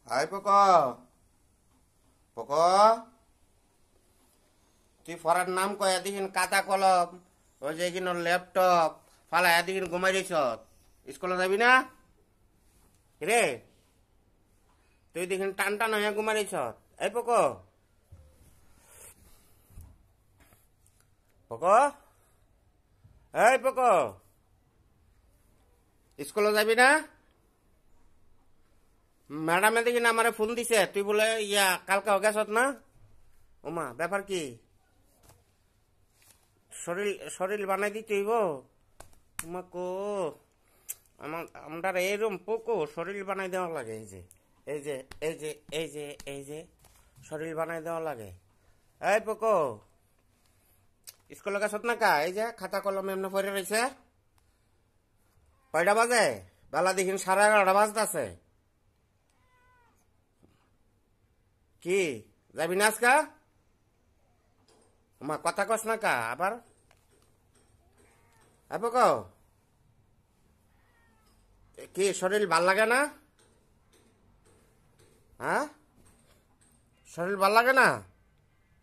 I পক পক তুই ফরার নাম কয় এদিন কাতা কলম ওই যে এখানে ল্যাপটপ ফালা এদিন ঘুমাই দিছ স্কুলে যাবি না রে তুই দেখিন টান টান হয়ে ঘুমাই দিছ এই পক পক এই পক স্কুলে যাবি না ম্যাডামে দেখি না আমারে ফোন দিছে তুই বলে ইয়া কালকে গেছত না ওমা ব্যাপার কি শরীর শরীর বানাই দিতে হইব আমাকে আমরা এইরকম পোকো শরীর বানাই দেওয়া লাগে এই যে এই যে এই যে এই যে এই যে শরীর বানাই দেওয়া লাগে এই পোকো স্কুলে গেছত না কা এই যে খাতা কলম এমনি পড়ে রয়েছে কয়টা বাজে বেলা দেখিন 11:30 বাজতেছে কি যাবি না আজকা আমার কথা কস না কা আবার কি শরীর ভাল লাগে না হ্যাঁ শরীর ভাল লাগে না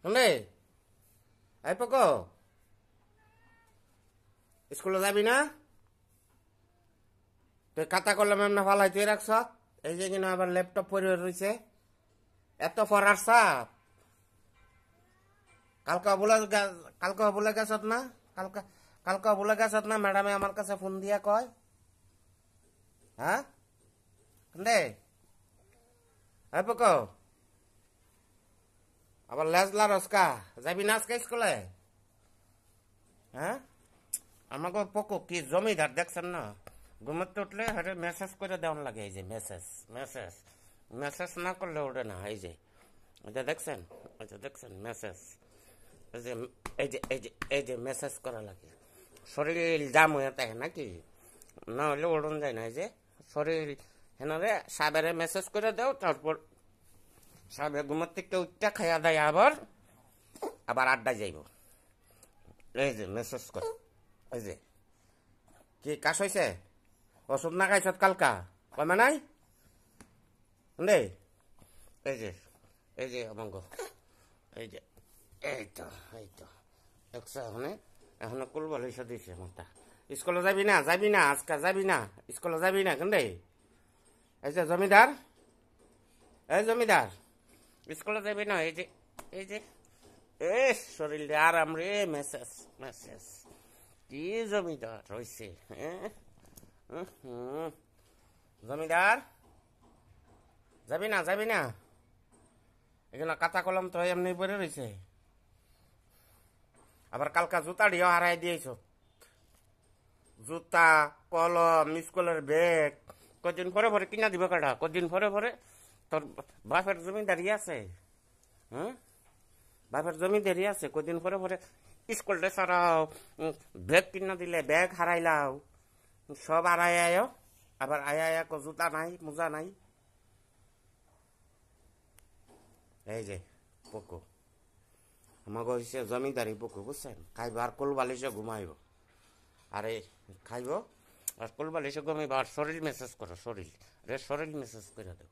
শুনে এই পক স্কুলে যাবি না তুই খাতা কলম এমনি ফালাই তুই রাখছ এই যে কিনা আবার ল্যাপটপ পরে রয়েছে এত পড়ার চাপ কালকে বলে গেছত না কালকে বলে গেছত না ম্যাডামে আমার কাছে ফোন দিয়া কয় হ্যাঁ দে পক আবার লেজলা রসকা যাবি না আজকে স্কুলে হ্যাঁ আমাকে পক কি জমিদার দেখছেন না ঘুমাতে উঠলে হারে মেসেজ করে দেওয়ান লাগে এই যে মেসেজ মেসেজ মেসেজ না করলে ওঠে না এই যে এটা দেখছেন মেসেজ এই যে এই যে এই যে এই যে মেসেজ করা লাগে শরীর জাম হয়ে থাকে নাকি না হলে ওড়ন যায় না এই যে শরীর হেনারে সাবেরে মেসেজ করে দাও তারপর সাবে ঘুমার থেকে উঠটা খাইয়া দেয় আবার আড্ডা যাইব এই যে মেসেজ করে এই যে কি কাশ হয়েছে ওষুধ না খাইছত কালকা কমে নাই দে এই যে অমঙ্গ এই যে এই তো একশো এখন কুলবল হয়েছে দিছে মাথা স্কুলে যাবি না আজকা যাবি না স্কুলে যাবি না কেন এই যে জমিদার স্কুলে যাবি না এই যে এ শরীর আরাম রে মেসেজ কি জমিদার হয়েছে হ্যাঁ জমিদার যাবি না এখানে কাতা কলম তো এমনি পড়ে রয়েছে আবার কালকা জুতা দিয়েও হারাই দিয়েছ জুতা কলম স্কুলের ব্যাগ কদিন পরে কিনা দিব কাটা কদিন পরে তোর বাপের জমিদারি আছে হ্যাঁ বাপের জমিদারি আছে কদিন পরে স্কুল ড্রেস হারাও ব্যাগ কিনা দিলে ব্যাগ হারাইলাও সব হারাই আবার আয়া জুতা নাই মোজা নাই এই যে পকু আমাকে হচ্ছে জমিদারি পকু বুঝছেন খাইব আর কোল বালিশে ঘুমাইব আরে খাইব আর কোল বালিশে ঘুমাইব আর শরীর মেসেজ করো শরীর মেসেজ করে দেব